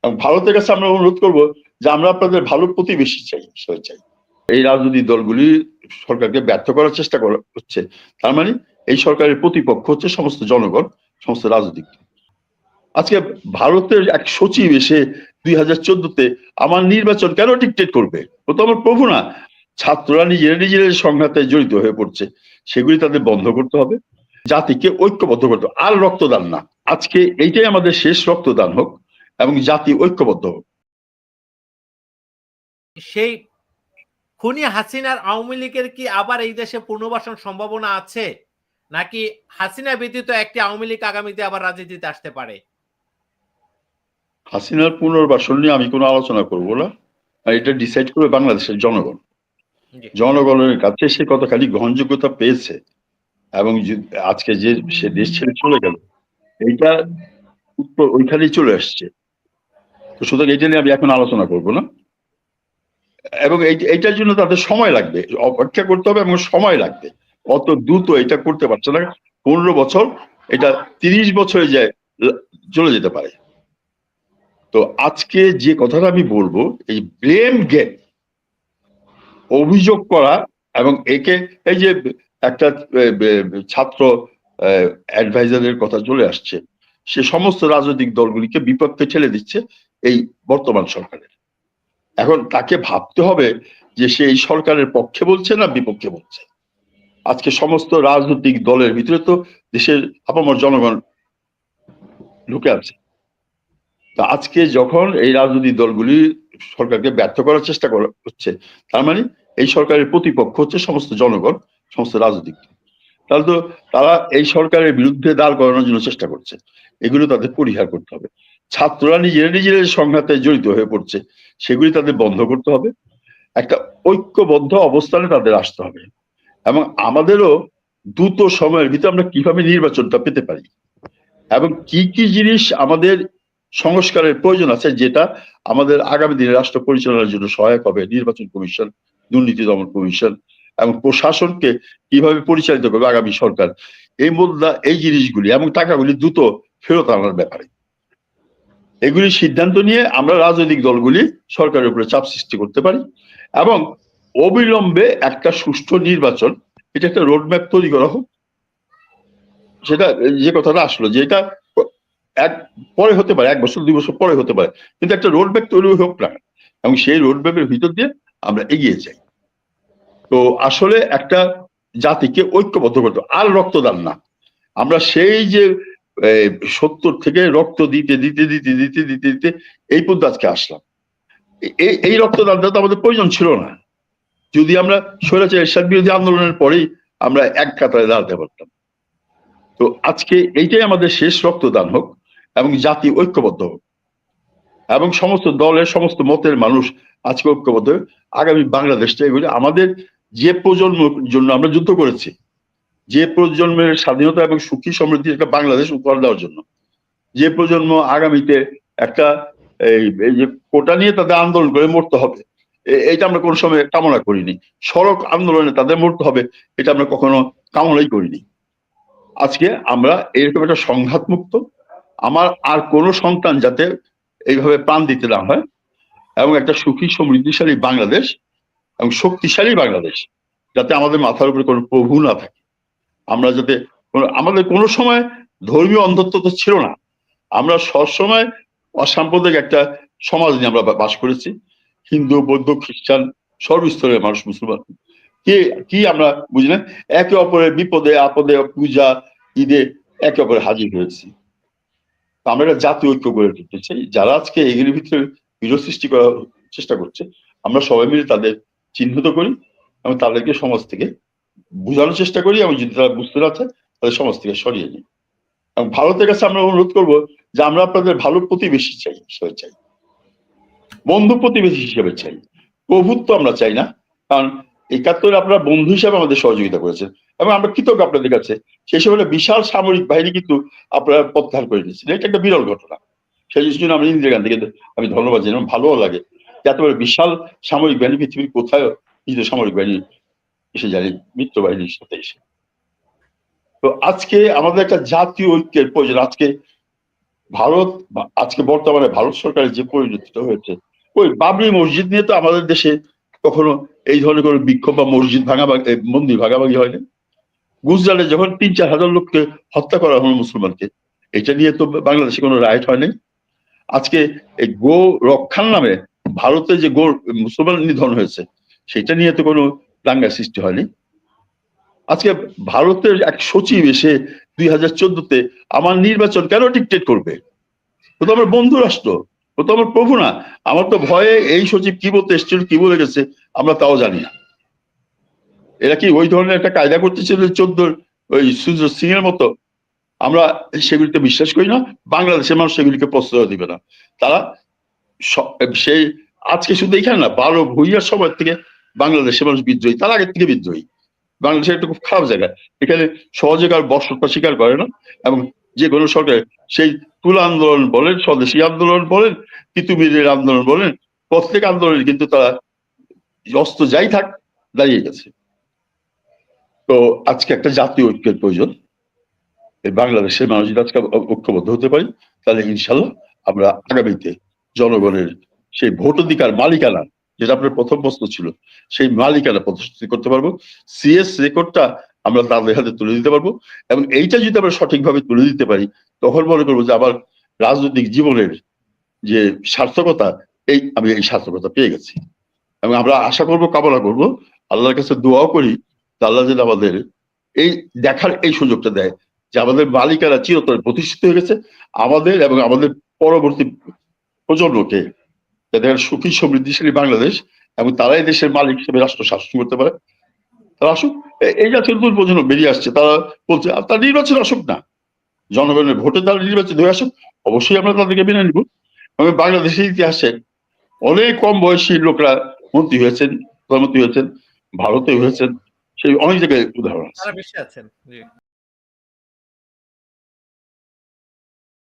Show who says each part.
Speaker 1: এবং ভারতের কাছে আমরা অনুরোধ করব যে আমরা আপনাদের ভালো প্রতিবেশী চাই, হিসেবে চাই। এই রাজনৈতিক দলগুলি সরকারকে ব্যর্থ করার চেষ্টা করছে, তার মানে এই সরকারের প্রতিপক্ষ হচ্ছে সমস্ত জনগণ, সমস্ত রাজনৈতিক দল। আজকে ভারতের এক সচিব এসে 2014-তে আমার নির্বাচন কেন ডিকটেট করবে? ও তো আমার প্রভু না। ছাত্ররা নিজেরা সংঘাতে জড়িত হয়ে পড়ছে, সেগুলি তাদের বন্ধ করতে হবে, জাতিকে ঐক্যবদ্ধ করতে হবে, আর রক্তদান না। আজকে এইটাই আমাদের শেষ রক্তদান হোক এবং জাতি ঐক্যবদ্ধ হোক।
Speaker 2: সেই খুনি হাসিনার আওয়ামী লীগের কি আবার এই দেশে পুনর্বাসন সম্ভাবনা আছে, নাকি হাসিনা ব্যতীত একটি আওয়ামী লীগ আগামীতে আবার রাজনীতিতে আসতে পারে?
Speaker 1: হাসিনার পুনর্বাসন নিয়ে আমি কোনো আলোচনা করব না, আর এটা ডিসাইড করবে বাংলাদেশের জনগণ। জনগণের কাছে সে কতখানি গ্রহণযোগ্যতা পেয়েছে এবং আজকে যে সে দেশ ছেড়ে চলে গেল, এইটা উত্তর ওইখানেই চলে আসছে। তো সুতরাং এটা নিয়ে আমি এখন আলোচনা করব না, এবং এইটার জন্য তাদের সময় লাগবে, অপেক্ষা করতে হবে এবং সময় লাগবে। অত দ্রুত এটা করতে পারছে না। 15 বছর, এটা 30 বছরে যায় চলে যেতে পারে। তো আজকে যে কথাটা আমি বলবো, এই ব্লেম গেম, অভিযোগ করা, এবং একে এই যে একটা ছাত্র অ্যাডভাইজারের কথা চলে আসছে, সে সমস্ত রাজনৈতিক দলগুলিকে বিপক্ষে ঠেলে দিচ্ছে এই বর্তমান সরকারের। এখন তাকে ভাবতে হবে যে সে এই সরকারের পক্ষে বলছে না বিপক্ষে বলছে। আজকে সমস্ত রাজনৈতিক দলের ভিতরে তো দেশের আপামর জনগণ ঢুকে আছে। তা আজকে যখন এই রাজনৈতিক দলগুলি সরকারকে ব্যর্থ করার চেষ্টা করছে, তার মানে এই সরকারের প্রতিপক্ষ হচ্ছে সমস্ত জনগণ, সমস্ত রাজনৈতিক দল। তাহলে তো তারা এই সরকারের বিরুদ্ধে দাঁড় করানোর জন্য চেষ্টা করছে, এগুলো তাদের পরিহার করতে হবে। ছাত্ররা নিজেরা সংঘাতে জড়িত হয়ে পড়ছে, সেগুলি তাদের বন্ধ করতে হবে, একটা ঐক্যবদ্ধ অবস্থানে তাদের আসতে হবে। এবং আমাদেরও দ্রুত সময়ের ভিতরে আমরা কিভাবে নির্বাচনটা পেতে পারি এবং কি কি জিনিস আমাদের সংস্কারের প্রয়োজন আছে, যেটা আমাদের আগামী দিনে রাষ্ট্র পরিচালনার জন্য সহায়ক হবে। নির্বাচন কমিশন, দুর্নীতি দমন কমিশন, এবং প্রশাসনকে কিভাবে পরিচালিত করবে আগামী সরকার, এই মুদ্রা, এই জিনিসগুলি এবং টাকাগুলি দ্রুত ফেরত আনার ব্যাপারে এগুলি সিদ্ধান্ত নিয়ে আমরা রাজনৈতিক দলগুলি সরকারের উপরে চাপ সৃষ্টি করতে পারি এবং অবিলম্বে একটা সুষ্ঠু নির্বাচন, এটা একটা রোডম্যাপ তৈরি করা হোক। সেটা যে কথাটা আসলো, যে এটা এক পরে হতে পারে, 1 বছর 2 বছর পরে হতে পারে, কিন্তু একটা রোডম্যাপ তৈরি হোক না, এবং সেই রোডম্যাপের ভিতর দিয়ে আমরা এগিয়ে যাই। তো আসলে একটা জাতিকে ঐক্যবদ্ধ করতে, আর রক্তদান না। আমরা সেই যে 70 থেকে রক্ত দিতে দিতে দিতে দিতে দিতে দিতে এই পর্যন্ত আজকে আসলাম। এই রক্তদানটা তো আমাদের প্রয়োজন ছিল না, যদি আমরা স্বৈরাচার এরশাদ বিরোধী আন্দোলনের পরেই আমরা এক কাতারে দাঁড়াতে পারতাম। তো আজকে এইটাই আমাদের শেষ রক্তদান হোক এবং জাতি ঐক্যবদ্ধ হোক এবং সমস্ত দলের, সমস্ত মতের মানুষ আজকে ঐক্যবদ্ধ হোক। আগামী বাংলাদেশটা এগুলি আমাদের যে প্রজন্মের জন্য আমরা যুদ্ধ করেছি, যে প্রজন্মের স্বাধীনতা এবং সুখী সমৃদ্ধির একটা বাংলাদেশ উপহার দেওয়ার জন্য, যে প্রজন্ম আগামীতে একটা এই যে কোটা নিয়ে তাদের আন্দোলন করে মরতে হবে, এটা আমরা কোনো সময় কামনা করিনি। সড়ক আন্দোলনে তাদের মরতে হবে, এটা আমরা কখনো কামনাই করিনি। আজকে আমরা এরকম একটা সংঘাত মুক্ত, আমার আর কোনো সন্তান যাতে এইভাবে প্রাণ দিতে না হয়, এবং একটা সুখী সমৃদ্ধিশালী বাংলাদেশ এবং শক্তিশালী বাংলাদেশ, যাতে আমাদের মাথার উপরে কোনো প্রভু না থাকে। আমরা যাতে আমাদের কোনো সময় ধর্মীয় অন্ধত্ব তো ছিল না, আমরা সবসময় অসাম্প্রদায়িক একটা সমাজ নিয়ে আমরা বাস করেছি। হিন্দু, বৌদ্ধ, খ্রিস্টান, সর্বস্তরের মানুষ, মুসলমান, কি আমরা বুঝি না, একে অপরের বিপদে আপদে, পূজা ঈদে একে অপরে হাজির হয়েছি। আমরা একটা জাতীয় ঐক্য গড়ে তুলতে চাই। যারা আজকে এগুলির ভিতরে বিরোধ সৃষ্টি করার চেষ্টা করছে, আমরা সবাই মিলে তাদের চিহ্নিত করি এবং তাদেরকে সমাজ থেকে বোঝানোর চেষ্টা করি, এবং যদি তারা বুঝতে না চায় তাদের সমাজ থেকে সরিয়ে নিই। এবং ভারতের কাছে আমরা অনুরোধ করবো যে আমরা আপনাদের ভালো প্রতিবেশী চাই, হিসেবে চাই, বন্ধু প্রতিবেশী হিসেবে চাই, প্রভুত্ব আমরা চাই না। কারণ 71 আপনারা বন্ধু হিসাবে আমাদের সহযোগিতা করেছেন এবং আমরা কৃতজ্ঞ আপনাদের কাছে। সেই সময় বিশাল সামরিক বাহিনী কিন্তু আপনারা প্রত্যাহার করে নিয়েছেন, এটা একটা বিরল ঘটনা। সেই জন্য আমরা ইন্দিরা গান্ধীকে আমি ধন্যবাদ জানাই, ভালোও লাগে যে এত বড় বিশাল সামরিক বাহিনী পৃথিবীর কোথায় নিজের সামরিক বাহিনী এসে জানি, মিত্র বাহিনীর সাথে এসে। তো আজকে আমাদের একটা জাতীয় ঐক্যের প্রয়োজন। আজকে ভারত আজকে বর্তমানে ভারত সরকারের যে পরিণতিটা হয়েছে, ওই বাবরি মসজিদ নিয়ে তো আমাদের দেশে কখনো এই ধরনের কোনো বিক্ষোভ বা মসজিদ মন্দির ভাগাভাগি হয়নি। গুজরাটে যখন 3-4 হাজার লোককে হত্যা করা হলো মুসলমানকে, এটা নিয়ে তো বাংলাদেশে কোনো রাইট হয়নি। আজকে এই গো রক্ষার নামে ভারতে যে গো মুসলমান নিধন হয়েছে, সেটা নিয়ে তো কোনো দাঙ্গা সৃষ্টি হয়নি। আজকে ভারতের এক সচিব এসে 2014-তে আমার নির্বাচন কেন ডিক্টেট করবে? ও তো আমার বন্ধু রাষ্ট্র, ও তো আমার প্রভু না। আমার তো ভয়ে এই সচিব কি বলতে এসেছিল, কি বলে গেছে আমরা তাও জানি না। এরা কি ওই ধরনের একটা কায়দা করতেছিল 14 ওই সুন্দর সিং এর মতো? আমরা সেগুলিতে বিশ্বাস করি না, বাংলাদেশের মানুষ সেগুলিকে প্রশ্রয় দিবে না। তারা সেই আজকে শুধু এখানে না, 12 ভুইয়ার সময় থেকে বাংলাদেশের মানুষ বিদ্রোহী, তার আগের থেকে বিদ্রোহী। বাংলাদেশের একটা খুব খারাপ জায়গা, এখানে সহজে কার বর্ষতা স্বীকার করে না। এবং যে কোনো সরকার, সেই তুলা আন্দোলন বলেন, স্বদেশী আন্দোলন বলেন, তিতুমিরের আন্দোলন বলেন, প্রত্যেক আন্দোলনে কিন্তু তারা অস্ত্র যাই থাক দাঁড়িয়ে গেছে। তো আজকে একটা জাতীয় ঐক্যের প্রয়োজন। এই বাংলাদেশের মানুষ যদি আজকে ঐক্যবদ্ধ হতে পারি, তাহলে ইনশাল্লাহ আমরা আগামীতে জনগণের সেই ভোটাধিকার মালিকানা, যেটা আপনার প্রথম প্রশ্ন ছিল, সেই মালিকানা প্রতিষ্ঠিত করতে পারবো। সিএস রেকর্ডটা আমরা তাদের হাতে তুলে দিতে পারবো। এবং এইটা যদি আমরা সঠিকভাবে তুলে দিতে পারি, তখন মনে করবো যে আবার রাজনৈতিক জীবনের যে সার্থকতা, আমি এই সার্থকতা পেয়ে গেছি। এবং আমরা আশা করব, কামনা করব, আল্লাহর কাছে দোয়াও করি, আল্লাহ যেন আমাদের এই দেখার এই সুযোগটা দেয় যে আমাদের মালিকানা চিরতরে প্রতিষ্ঠিত হয়ে গেছে, আমাদের এবং আমাদের পরবর্তী প্রজন্মকে যাতে সুখী সমৃদ্ধিশালী বাংলাদেশ, এবং তারাই দেশের মালিক হিসেবে রাষ্ট্র শাসন করতে পারে। তারা আসুক, এই জাতীয় নতুন প্রজন্ম বেরিয়ে আসছে, তারা বলছে তারা নির্বাচন আসুক না, জনগণের ভোটে তারা নির্বাচিত হয়ে আসুক, অবশ্যই আমরা তাদেরকে মেনে নিব। এবং বাংলাদেশের ইতিহাসে অনেক কম বয়সী লোকরা মন্ত্রী হয়েছেন, প্রধানমন্ত্রী হয়েছেন, ভারতে হয়েছেন, সেই অনেক জায়গায় উদাহরণ আছে।
Speaker 2: সারা বিশ্বে আছেন। জি।